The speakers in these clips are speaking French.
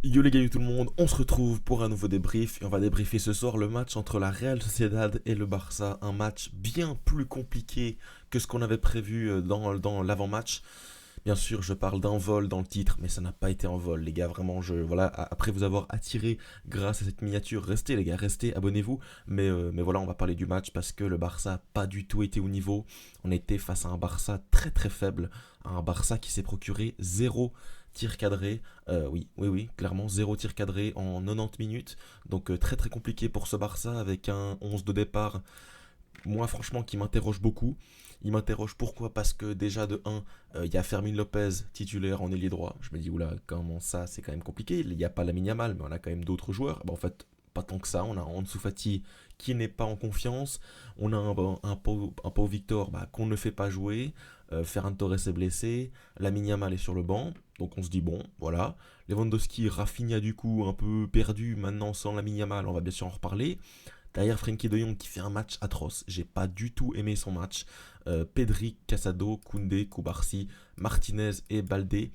Yo les gars, yo tout le monde, on se retrouve pour un nouveau débrief et on va débriefer ce soir le match entre la Real Sociedad et le Barça. Un match bien plus compliqué que ce qu'on avait prévu dans l'avant-match. Bien sûr, je parle d'un vol dans le titre, mais ça n'a pas été un vol, les gars. Vraiment, voilà, après vous avoir attiré grâce à cette miniature, restez, les gars, restez, abonnez-vous. Mais voilà, on va parler du match parce que le Barça n'a pas du tout été au niveau. On était face à un Barça très très faible, un Barça qui s'est procuré zéro tir cadré. Oui, clairement, zéro tir cadré en 90 minutes. Donc très très compliqué pour ce Barça avec un 11 de départ moi franchement qui m'interroge beaucoup. Il m'interroge pourquoi. Parce que déjà de 1, il y a Fermin Lopez titulaire en ailier droit. Je me dis oula, comment ça, c'est quand même compliqué. Il n'y a pas Lamine Yamal, mais on a quand même d'autres joueurs. Bah, en fait, pas tant que ça. On a Ansu Fati qui n'est pas en confiance. On a un Pau Victor qu'on ne fait pas jouer. Ferran Torres est blessé. Lamine Yamal est sur le banc. Donc on se dit bon, voilà. Lewandowski, Rafinha du coup un peu perdu maintenant sans Lamine Yamal. On va bien sûr en reparler. Derrière Frenkie de Jong qui fait un match atroce. J'ai pas du tout aimé son match. Pedri, Casado, Koundé, Koubarsi, Martinez et Balde.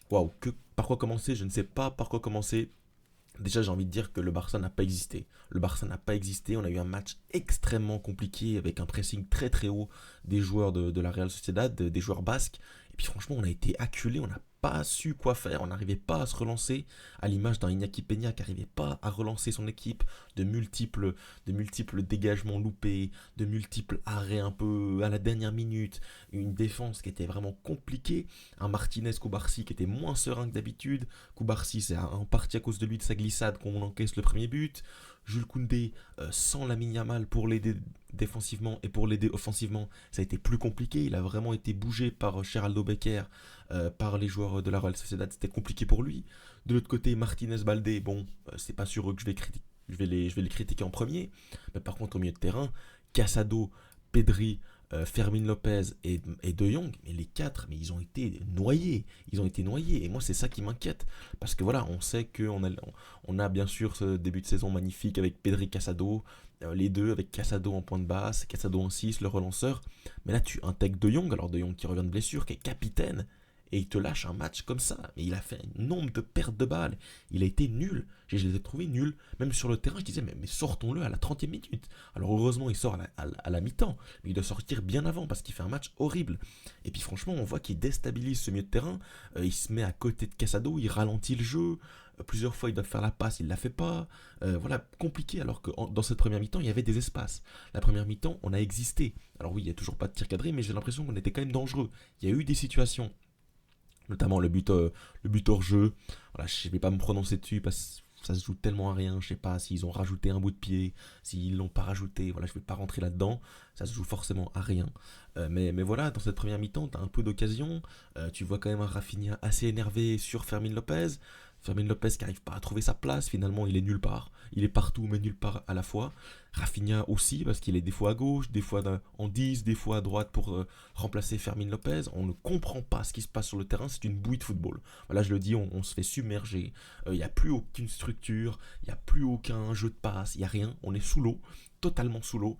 Waouh, par quoi commencer? Je ne sais pas par quoi commencer. Déjà, j'ai envie de dire que le Barça n'a pas existé. Le Barça n'a pas existé. On a eu un match extrêmement compliqué avec un pressing très très haut des joueurs de la Real Sociedad, des joueurs basques. Et puis franchement, on a été acculé. On n'a pas su quoi faire. On n'arrivait pas à se relancer. À l'image d'un Iñaki Peña qui n'arrivait pas à relancer son équipe. De multiples dégagements loupés. De multiples arrêts un peu à la dernière minute. Une défense qui était vraiment compliquée. Un Martinez Koubarsi qui était moins serein que d'habitude. Koubarsi, c'est en partie à cause de lui, de sa glissade, qu'on encaisse le premier but. Jules Koundé, sans Lamine Yamal pour l'aider défensivement et pour l'aider offensivement, ça a été plus compliqué. Il a vraiment été bougé par Geraldo Becker, par les joueurs de la Real Sociedad. C'était compliqué pour lui. De l'autre côté, Martinez Balde, bon, c'est pas sur eux que je vais critiquer. Je vais les critiquer en premier. Mais par contre, au milieu de terrain, Casado, Pedri, Fermin Lopez et De Jong, mais les quatre, mais ils ont été noyés. Ils ont été noyés. Et moi, c'est ça qui m'inquiète. Parce que voilà, on sait qu'on a bien sûr ce début de saison magnifique avec Pedri Casado, les deux avec Casado en point de basse, Casado en 6, le relanceur. Mais là, tu intègres De Jong, alors De Jong qui revient de blessure, qui est capitaine, et il te lâche un match comme ça. Mais il a fait un nombre de pertes de balles. Il a été nul. Je les ai trouvés nuls. Même sur le terrain, je disais, mais sortons-le à la 30e minute. Alors heureusement, il sort à la mi-temps. Mais il doit sortir bien avant parce qu'il fait un match horrible. Et puis franchement, on voit qu'il déstabilise ce milieu de terrain. Il se met à côté de Casado, il ralentit le jeu. Plusieurs fois, il doit faire la passe, il ne la fait pas. Voilà, compliqué. Alors que dans cette première mi-temps, il y avait des espaces. La première mi-temps, on a existé. Alors oui, il n'y a toujours pas de tir cadré, mais j'ai l'impression qu'on était quand même dangereux. Il y a eu des situations, notamment le but hors jeu. Voilà, je ne vais pas me prononcer dessus parce que ça se joue tellement à rien. Je ne sais pas s'ils ont rajouté un bout de pied, s'ils l'ont pas rajouté. Voilà, je ne vais pas rentrer là-dedans. Ça se joue forcément à rien. Mais voilà, dans cette première mi-temps, tu as un peu d'occasion. Tu vois quand même un Rafinha assez énervé sur Fermin Lopez. Fermin Lopez qui n'arrive pas à trouver sa place, finalement il est nulle part. Il est partout mais nulle part à la fois. Rafinha aussi parce qu'il est des fois à gauche, des fois en 10, des fois à droite pour remplacer Fermin Lopez. On ne comprend pas ce qui se passe sur le terrain, c'est une bouillie de football. Voilà, je le dis, on se fait submerger. Il n'y a plus aucune structure, il n'y a plus aucun jeu de passe, il n'y a rien. On est sous l'eau, totalement sous l'eau.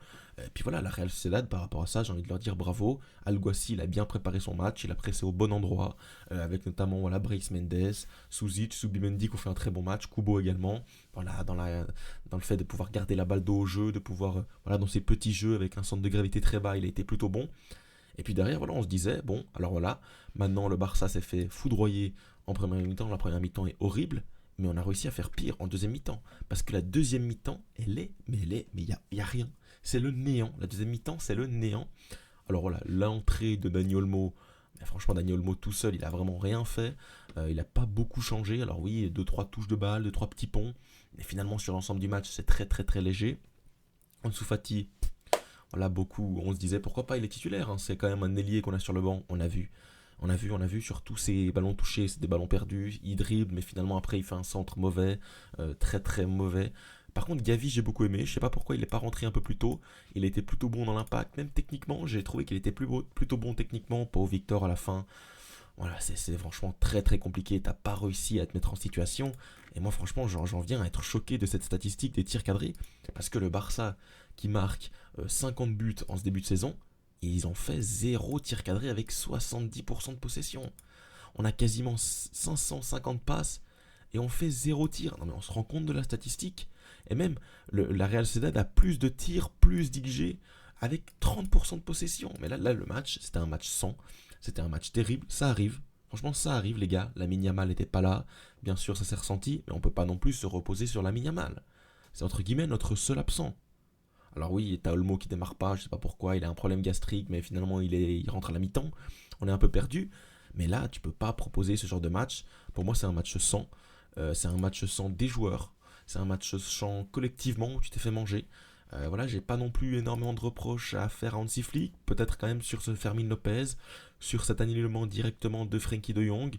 Puis voilà, la Real Sociedad, par rapport à ça, j'ai envie de leur dire bravo. Alguacil il a bien préparé son match, il a pressé au bon endroit, avec notamment voilà, Brice Mendes, Suzic, Subimendi qui ont fait un très bon match, Kubo également. Voilà, dans le fait de pouvoir garder la balle dos au jeu, de pouvoir, voilà, dans ces petits jeux avec un centre de gravité très bas, il a été plutôt bon. Et puis derrière, voilà, on se disait, bon, alors voilà, maintenant le Barça s'est fait foudroyer en première mi-temps, la première mi-temps est horrible, mais on a réussi à faire pire en deuxième mi-temps. Parce que la deuxième mi-temps, mais il y a rien. C'est le néant. La deuxième mi-temps, c'est le néant. Alors voilà, l'entrée de Dani Olmo, mais franchement, Dani Olmo tout seul, il a vraiment rien fait. Il n'a pas beaucoup changé. Alors oui, deux trois touches de balle, deux trois petits ponts. Mais finalement, sur l'ensemble du match, c'est très très très léger. Ansu Fati, voilà, beaucoup, on se disait pourquoi pas, il est titulaire, hein. C'est quand même un ailier qu'on a sur le banc, on a vu sur tous ces ballons touchés, c'est des ballons perdus, il dribble, mais finalement après il fait un centre mauvais, très très mauvais. Par contre, Gavi, j'ai beaucoup aimé, je sais pas pourquoi il n'est pas rentré un peu plus tôt, il était plutôt bon dans l'impact, même techniquement, j'ai trouvé qu'il était plutôt bon techniquement, pour Victor à la fin. Voilà, c'est franchement très très compliqué. T'as pas réussi à te mettre en situation. Et moi, franchement, j'en viens à être choqué de cette statistique des tirs cadrés. Parce que le Barça, qui marque 50 buts en ce début de saison, ils ont fait zéro tir cadré avec 70% de possession. On a quasiment 550 passes et on fait 0 tir. Non mais on se rend compte de la statistique. Et même la Real Sociedad a plus de tirs, plus d'XG, avec 30% de possession. Mais là, le match, c'était un match sans. C'était un match terrible. Ça arrive. Franchement, ça arrive, les gars. Lamine Yamal n'était pas là. Bien sûr, ça s'est ressenti. Mais on peut pas non plus se reposer sur Lamine Yamal. C'est entre guillemets notre seul absent. Alors oui, t'as Olmo qui démarre pas. Je sais pas pourquoi. Il a un problème gastrique. Mais finalement, il rentre à la mi-temps. On est un peu perdu. Mais là, tu peux pas proposer ce genre de match. Pour moi, c'est un match sans. C'est un match sans des joueurs. C'est un match sans collectivement où tu t'es fait manger. Voilà, j'ai pas non plus énormément de reproches à faire à Hansi Flick. Peut-être quand même sur ce Fermin Lopez, sur cet annulement directement de Frenkie de Jong.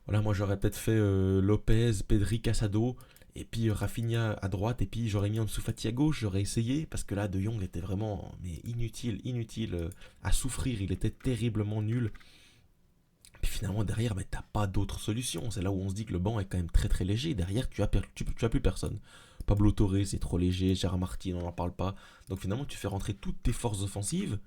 Voilà, moi j'aurais peut-être fait Lopez, Pedri, Casado, et puis Rafinha à droite, et puis j'aurais mis Ansu Fati à gauche, j'aurais essayé, parce que là De Jong était vraiment mais inutile à souffrir, il était terriblement nul. Puis finalement derrière, bah, t'as pas d'autre solution. C'est là où on se dit que le banc est quand même très très léger. Derrière, tu as plus personne. Pablo Torre, c'est trop léger. Gérard Martin, on n'en parle pas. Donc finalement, tu fais rentrer toutes tes forces offensives.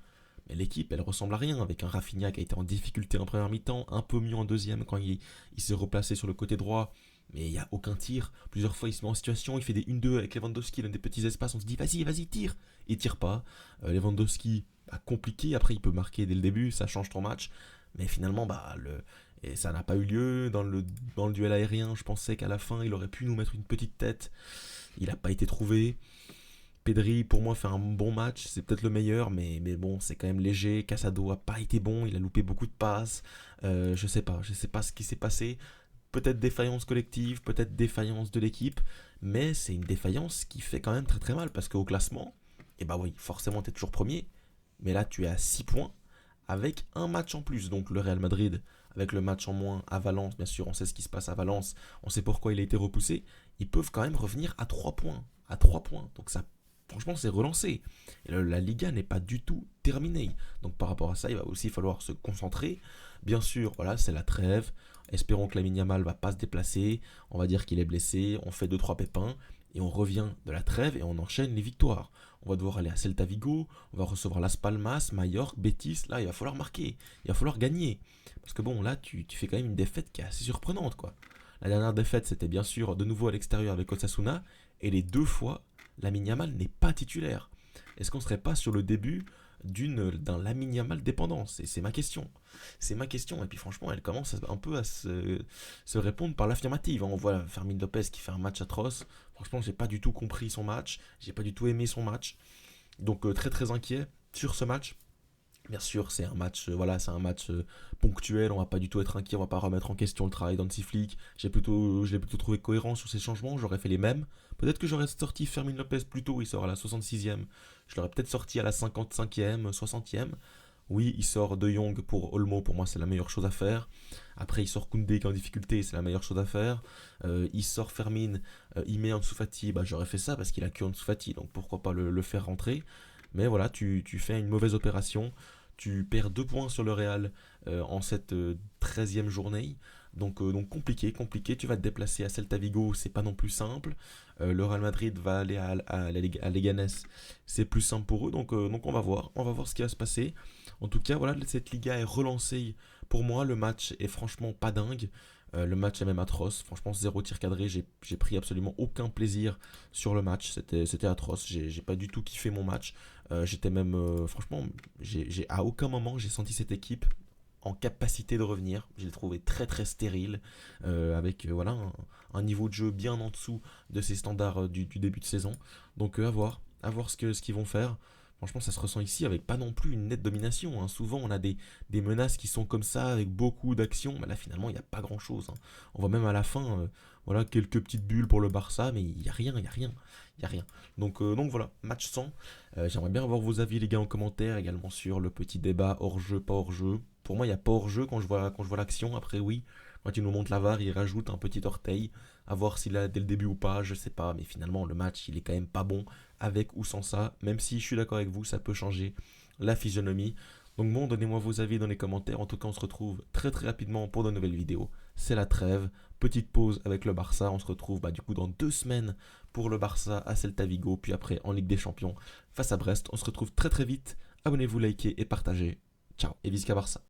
Mais l'équipe, elle ressemble à rien. Avec un Rafinha qui a été en difficulté en première mi-temps, un peu mieux en deuxième quand il s'est replacé sur le côté droit. Mais il n'y a aucun tir. Plusieurs fois, il se met en situation. Il fait des 1-2 avec Lewandowski dans des petits espaces. On se dit, vas-y, tire. Il tire pas. Lewandowski a compliqué. Après, il peut marquer dès le début. Ça change ton match. Mais finalement, et ça n'a pas eu lieu. Dans le duel aérien, je pensais qu'à la fin, il aurait pu nous mettre une petite tête. Il n'a pas été trouvé. Pedri, pour moi, fait un bon match. C'est peut-être le meilleur, mais bon, c'est quand même léger. Casado a pas été bon. Il a loupé beaucoup de passes. Je sais pas ce qui s'est passé. Peut-être défaillance collective, peut-être défaillance de l'équipe. Mais c'est une défaillance qui fait quand même très très mal. Parce qu'au classement, et bah oui, forcément, tu es toujours premier. Mais là, tu es à 6 points avec un match en plus. Donc le Real Madrid, avec le match en moins à Valence, bien sûr, on sait ce qui se passe à Valence, on sait pourquoi il a été repoussé, ils peuvent quand même revenir à 3 points. À 3 points. Donc ça, franchement, c'est relancé. Et la Liga n'est pas du tout terminée. Donc par rapport à ça, il va aussi falloir se concentrer. Bien sûr, voilà, c'est la trêve. Espérons que Lamine Yamal va pas se déplacer. On va dire qu'il est blessé. On fait 2-3 pépins. Et on revient de la trêve et on enchaîne les victoires. On va devoir aller à Celta Vigo, on va recevoir Las Palmas, Mallorca, Betis. Là, il va falloir marquer, il va falloir gagner. Parce que bon, là, tu fais quand même une défaite qui est assez surprenante, quoi. La dernière défaite, c'était bien sûr de nouveau à l'extérieur avec Osasuna. Et les 2 fois, Lamine Yamal n'est pas titulaire. Est-ce qu'on ne serait pas sur le début d'un Lamine Yamal dépendance? C'est ma question. C'est ma question. Et puis franchement, elle commence un peu à se répondre par l'affirmative. On voit Fermin Lopez qui fait un match atroce. Franchement, j'ai pas du tout compris son match. J'ai pas du tout aimé son match. Donc très très inquiet sur ce match. Bien sûr, c'est un match, voilà, c'est un match ponctuel. On va pas du tout être inquiet. On va pas remettre en question le travail d'Hansi Flick. Je l'ai plutôt trouvé cohérent sur ces changements. J'aurais fait les mêmes. Peut-être que j'aurais sorti Fermin Lopez plus tôt. Il sort à la 66e. Je l'aurais peut-être sorti à la 55e, 60e. Oui, il sort De Jong pour Olmo, pour moi c'est la meilleure chose à faire. Après il sort Koundé qui est en difficulté, c'est la meilleure chose à faire. Il sort Fermin, il met Ansu Fati, bah j'aurais fait ça parce qu'il a que Ansu Fati, donc pourquoi pas le faire rentrer. Mais voilà, tu fais une mauvaise opération, tu perds 2 points sur le Real en cette 13e journée. Donc compliqué, tu vas te déplacer à Celta Vigo, c'est pas non plus simple. Le Real Madrid va aller à Leganés, c'est plus simple pour eux, donc on va voir ce qui va se passer. En tout cas, voilà, cette Liga est relancée. Pour moi, le match est franchement pas dingue. Le match est même atroce. Franchement, 0 tir cadré. J'ai pris absolument aucun plaisir sur le match. C'était atroce. J'ai pas du tout kiffé mon match. J'étais même. Franchement, à aucun moment j'ai senti cette équipe en capacité de revenir. Je l'ai trouvé très très stérile. Avec voilà, un niveau de jeu bien en dessous de ses standards du début de saison. Donc à voir. À voir ce qu'ils vont faire. Franchement, ça se ressent ici avec pas non plus une nette domination, hein. Souvent, on a des menaces qui sont comme ça, avec beaucoup d'actions. Mais là, finalement, il n'y a pas grand-chose, hein. On voit même à la fin, voilà, quelques petites bulles pour le Barça, mais il n'y a rien, il n'y a rien. Il n'y a rien. Donc voilà, match 100. J'aimerais bien avoir vos avis, les gars, en commentaire, également sur le petit débat hors-jeu, pas hors-jeu. Pour moi, il n'y a pas hors-jeu quand je vois l'action. Après, oui, quand il nous montre la VAR, il rajoute un petit orteil. À voir s'il a dès le début ou pas, je sais pas. Mais finalement, le match, il est quand même pas bon avec ou sans ça. Même si je suis d'accord avec vous, ça peut changer la physionomie. Donc bon, donnez-moi vos avis dans les commentaires. En tout cas, on se retrouve très très rapidement pour de nouvelles vidéos. C'est la trêve. Petite pause avec le Barça. On se retrouve du coup dans 2 semaines pour le Barça à Celta Vigo. Puis après en Ligue des Champions face à Brest. On se retrouve très très vite. Abonnez-vous, likez et partagez. Ciao et visca Barça.